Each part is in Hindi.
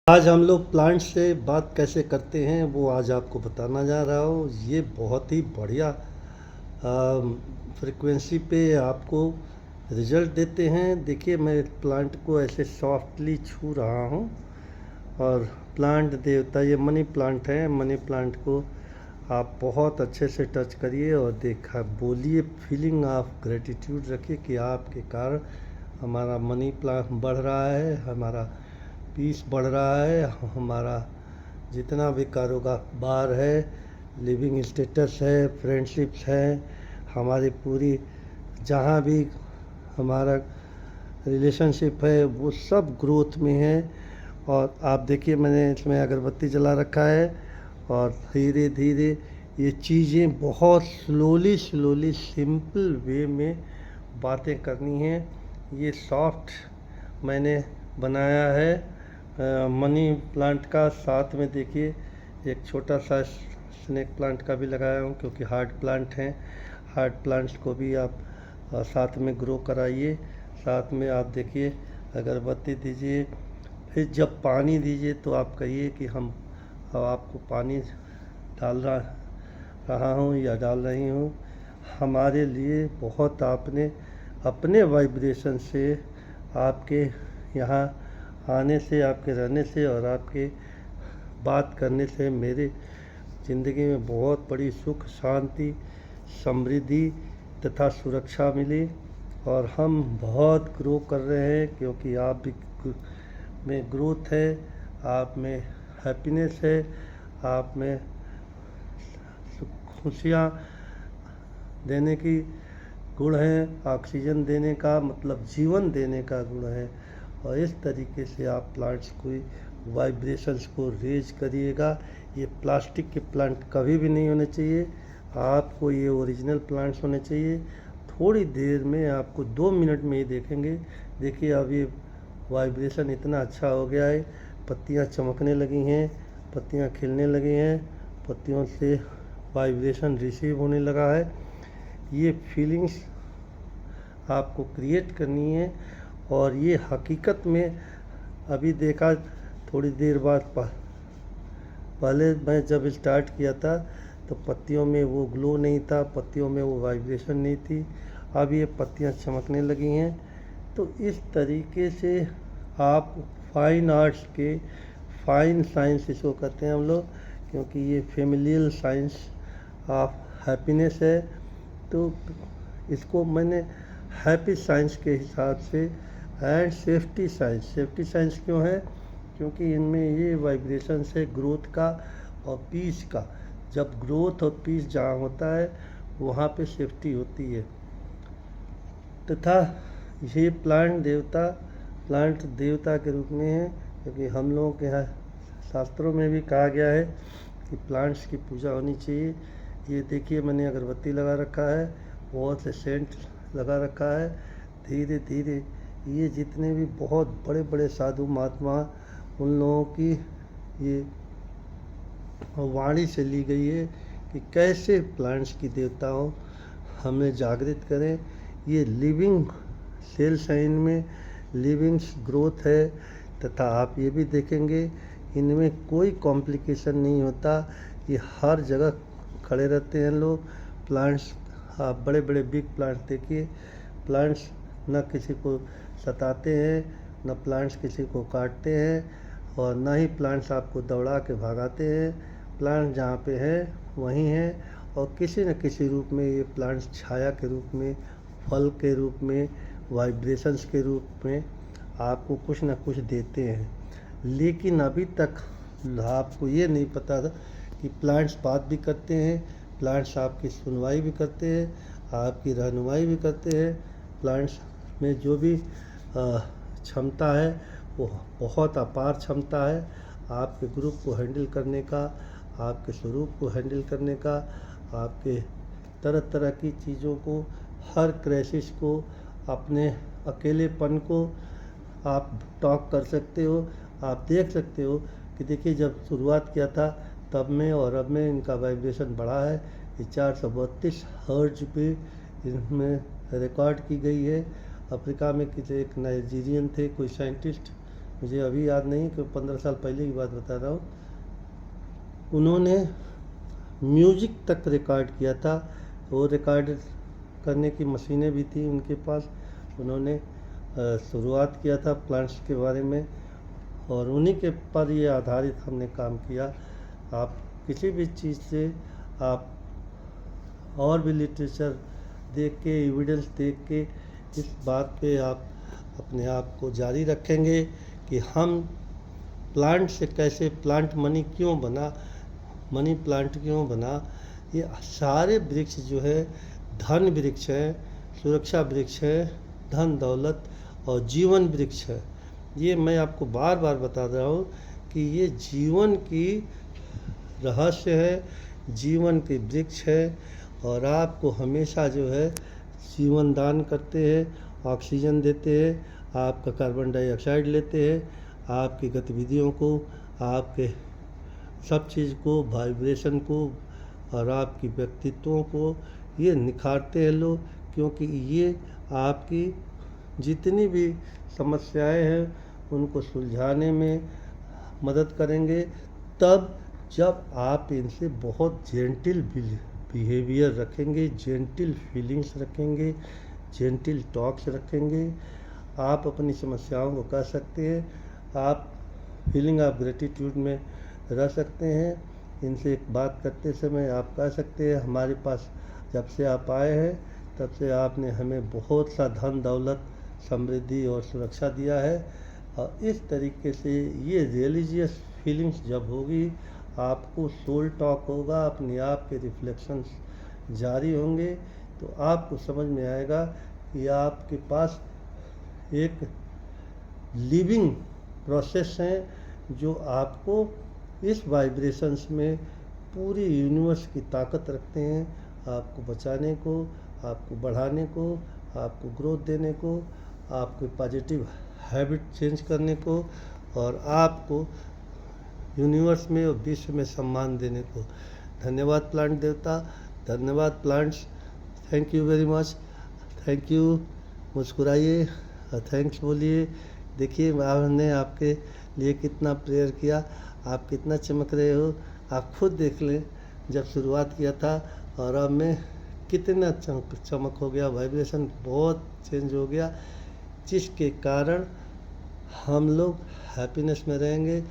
आज हम लोग प्लांट से बात कैसे करते हैं वो आज आपको बताना जा रहा हूँ। ये बहुत ही बढ़िया फ्रीक्वेंसी पे आपको रिजल्ट देते हैं। देखिए, मैं प्लांट को ऐसे सॉफ्टली छू रहा हूँ और प्लांट देवता, ये मनी प्लांट है। मनी प्लांट को आप बहुत अच्छे से टच करिए और देखा बोलिए, फीलिंग ऑफ ग्रेटिट्यूड रखिए कि आपके कारण हमारा मनी प्लांट बढ़ रहा है, हमारा पीस बढ़ रहा है, हमारा जितना भी कारोबार है, लिविंग स्टेटस है, फ्रेंडशिप्स है, हमारी पूरी जहाँ भी हमारा रिलेशनशिप है वो सब ग्रोथ में है। और आप देखिए, मैंने इसमें अगरबत्ती जला रखा है और धीरे धीरे ये चीज़ें बहुत स्लोली स्लोली सिंपल वे में बातें करनी है। ये सॉफ्ट मैंने बनाया है मनी प्लांट का। साथ में देखिए एक छोटा सा स्नेक प्लांट का भी लगाया हूँ, क्योंकि हार्ड प्लांट हैं। हार्ड प्लांट्स को भी आप साथ में ग्रो कराइए। साथ में आप देखिए अगरबत्ती दीजिए। फिर जब पानी दीजिए तो आप कहिए कि हम अब आपको पानी डाल रहा हूँ या डाल रही हूँ। हमारे लिए बहुत आपने अपने वाइब्रेशन से, आपके यहाँ आने से, आपके रहने से और आपके बात करने से मेरे ज़िंदगी में बहुत बड़ी सुख, शांति, समृद्धि तथा सुरक्षा मिली। और हम बहुत ग्रो कर रहे हैं, क्योंकि आप भी में ग्रोथ है, आप में हैप्पीनेस है, आप में खुशियाँ देने की गुण है, ऑक्सीजन देने का मतलब जीवन देने का गुण है। और इस तरीके से आप प्लांट्स को वाइब्रेशंस को रेज करिएगा। ये प्लास्टिक के प्लांट कभी भी नहीं होने चाहिए, आपको ये ओरिजिनल प्लांट्स होने चाहिए। थोड़ी देर में आपको 2 मिनट में ही देखेंगे। देखिए अब ये वाइब्रेशन इतना अच्छा हो गया है, पत्तियां चमकने लगी हैं, पत्तियां खिलने लगी हैं, पत्तियों से वाइब्रेशन रिसीव होने लगा है। ये फीलिंग्स आपको क्रिएट करनी है। और ये हकीकत में अभी देखा, थोड़ी देर बाद पहले मैं जब स्टार्ट किया था तो पत्तियों में वो ग्लो नहीं था, पत्तियों में वो वाइब्रेशन नहीं थी। अब ये पत्तियां चमकने लगी हैं। तो इस तरीके से आप फाइन आर्ट्स के फाइन साइंस इसको कहते हैं हम लोग, क्योंकि ये फेमिलियल साइंस ऑफ हैप्पीनेस है। तो इसको मैंने हैप्पी साइंस के हिसाब से एंड सेफ्टी साइंस क्यों है? क्योंकि इनमें ये वाइब्रेशन से ग्रोथ का और पीस का, जब ग्रोथ और पीस जहाँ होता है वहाँ पे सेफ्टी होती है। तथा ये प्लांट देवता के रूप में है, क्योंकि हम लोगों के यहाँ शास्त्रों में भी कहा गया है कि प्लांट्स की पूजा होनी चाहिए। ये देखिए मैंने अगरबत्ती लगा रखा है, बहुत से सेंट लगा रखा है। धीरे धीरे ये जितने भी बहुत बड़े बड़े साधु महात्मा, उन लोगों की ये वाणी से ली गई है कि कैसे प्लांट्स की देवताओं हमें जागृत करें। ये लिविंग सेल साइन में लिविंग्स ग्रोथ है। तथा आप ये भी देखेंगे इनमें कोई कॉम्प्लिकेशन नहीं होता। ये हर जगह खड़े रहते हैं लोग। प्लांट्स, आप बड़े बड़े बिग प्लांट्स देखिए, प्लांट्स न किसी को सताते हैं, न प्लांट्स किसी को काटते हैं, और न ही प्लांट्स आपको दौड़ा के भगाते हैं। प्लांट जहाँ पे है वहीं है, और किसी न किसी रूप में ये प्लांट्स छाया के रूप में, फल के रूप में, वाइब्रेशंस के रूप में आपको कुछ न कुछ देते हैं। लेकिन अभी तक आपको ये नहीं पता था कि प्लांट्स बात भी करते हैं, प्लांट्स आपकी सुनवाई भी करते हैं, आपकी रहनुमाई भी करते हैं। प्लांट्स में जो भी क्षमता है वो बहुत अपार क्षमता है, आपके ग्रुप को हैंडल करने का, आपके स्वरूप को हैंडल करने का, आपके तरह तरह की चीज़ों को, हर क्राइसिस को, अपने अकेलेपन को आप टॉक कर सकते हो। आप देख सकते हो कि देखिए जब शुरुआत किया था तब में और अब में इनका वाइब्रेशन बढ़ा है। ये 432 हर्ट्ज पे इनमें रिकॉर्ड की गई है। अफ्रीका में किसी एक नाइजीरियन थे कोई साइंटिस्ट, मुझे अभी याद नहीं कि 15 साल पहले की बात बता रहा हूँ, उन्होंने म्यूजिक तक रिकॉर्ड किया था। वो रिकॉर्ड करने की मशीनें भी थी उनके पास। उन्होंने शुरुआत किया था प्लांट्स के बारे में, और उन्हीं के पर ये आधारित हमने काम किया। आप किसी भी चीज़ से आप और भी लिटरेचर देख के, एविडेंस देख के इस बात पे आप अपने आप को जारी रखेंगे कि हम प्लांट से कैसे प्लांट मनी क्यों बना, मनी प्लांट क्यों बना। ये सारे वृक्ष जो है धन वृक्ष है, सुरक्षा वृक्ष है, धन दौलत और जीवन वृक्ष है। ये मैं आपको बार बार बता रहा हूँ कि ये जीवन की रहस्य है, जीवन के वृक्ष है, और आपको हमेशा जो है जीवन दान करते हैं, ऑक्सीजन देते हैं, आपका कार्बन डाइऑक्साइड लेते हैं, आपकी गतिविधियों को, आपके सब चीज़ को, वाइब्रेशन को और आपकी व्यक्तित्वों को ये निखारते हैं लोग, क्योंकि ये आपकी जितनी भी समस्याएं हैं उनको सुलझाने में मदद करेंगे, तब जब आप इनसे बहुत जेंटिल बिहेवियर रखेंगे, जेंटिल फीलिंग्स रखेंगे, जेंटिल टॉक्स रखेंगे। आप अपनी समस्याओं को कह सकते हैं, आप फीलिंग ऑफ ग्रेटिट्यूड में रह सकते हैं। इनसे एक बात करते समय आप कह सकते हैं, हमारे पास जब से आप आए हैं तब से आपने हमें बहुत सा धन दौलत, समृद्धि और सुरक्षा दिया है। और इस तरीके से ये रिलीजियस फीलिंग्स जब होगी, आपको सोल टॉक होगा, अपने आप के रिफ्लेक्शंस जारी होंगे, तो आपको समझ में आएगा कि आपके पास एक लिविंग प्रोसेस है जो आपको इस वाइब्रेशंस में पूरी यूनिवर्स की ताकत रखते हैं, आपको बचाने को, आपको बढ़ाने को, आपको ग्रोथ देने को, आपको पॉजिटिव हैबिट चेंज करने को, और आपको यूनिवर्स में और विश्व में सम्मान देने को। धन्यवाद प्लांट देवता, धन्यवाद plants, thank you very much, thank you. मुस्कुराइए और थैंक्स बोलिए। देखिए हमने आपके लिए कितना प्रेयर किया, आप कितना चमक रहे हो, आप खुद देख लें। जब शुरुआत किया था और अब में कितना चमक हो गया, वाइब्रेशन बहुत चेंज हो गया, जिसके कारण हम लोग हैप्पीनेस में रहेंगे।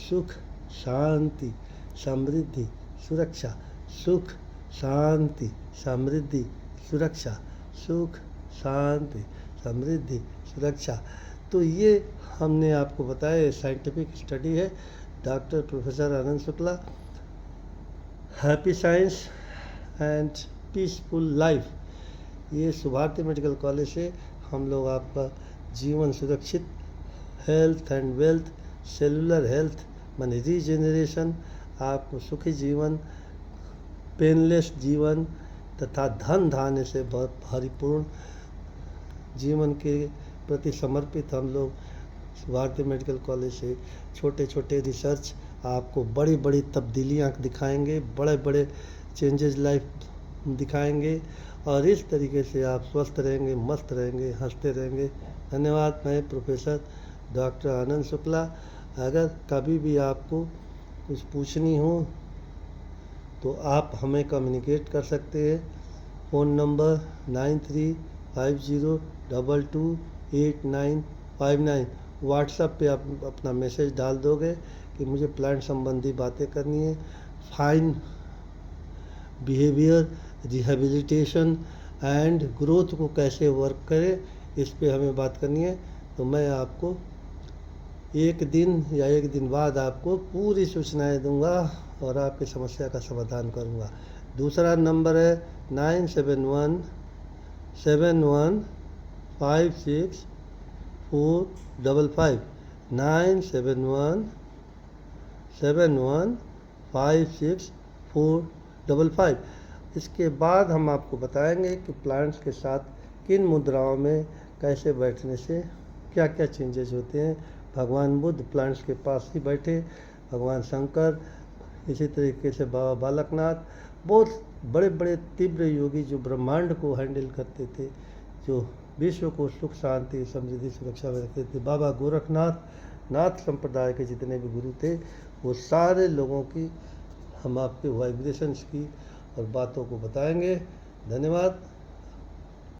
सुख, शांति, समृद्धि, सुरक्षा, सुख, शांति, समृद्धि, सुरक्षा, सुख, शांति, समृद्धि, सुरक्षा। तो ये हमने आपको बताया, साइंटिफिक स्टडी है। Doctor professor Anand Shukla, happy science and peaceful life, ये सुभारती मेडिकल कॉलेज से हम लोग आपका जीवन सुरक्षित, health and wealth, cellular health माने रीजेनरेशन, आपको सुखी जीवन, पेनलेस जीवन तथा धन धान्य से भरपूर्ण जीवन के प्रति समर्पित हम लोग सुभारती मेडिकल कॉलेज से छोटे छोटे रिसर्च आपको बड़ी बड़ी तब्दीलियाँ दिखाएंगे, बड़े बड़े चेंजेस लाइफ दिखाएंगे, और इस तरीके से आप स्वस्थ रहेंगे, मस्त रहेंगे, हंसते रहेंगे। धन्यवाद। मैं प्रोफेसर डॉक्टर आनंद शुक्ला। अगर कभी भी आपको कुछ पूछनी हो तो आप हमें कम्युनिकेट कर सकते हैं। Phone number 9350228959। व्हाट्सएप पे आप अपना मैसेज डाल दोगे कि मुझे प्लांट संबंधी बातें करनी है, fine behaviour, rehabilitation and growth को कैसे वर्क करें, इस पे हमें बात करनी है, तो मैं आपको एक दिन या एक दिन बाद आपको पूरी सूचनाएं दूंगा और आपकी समस्या का समाधान करूंगा। दूसरा नंबर है 9715656455, 9715656455। इसके बाद हम आपको बताएंगे कि प्लांट्स के साथ किन मुद्राओं में कैसे बैठने से क्या क्या चेंजेस होते हैं। भगवान बुद्ध प्लांट्स के पास ही बैठे, भगवान शंकर, इसी तरीके से बाबा बालकनाथ, बहुत बड़े बड़े तीव्र योगी जो ब्रह्मांड को हैंडल करते थे, जो विश्व को सुख शांति समृद्धि सुरक्षा में रखते थे। बाबा गोरखनाथ नाथ संप्रदाय के जितने भी गुरु थे वो सारे लोगों की हम आपके वाइब्रेशंस की और बातों को बताएंगे। धन्यवाद।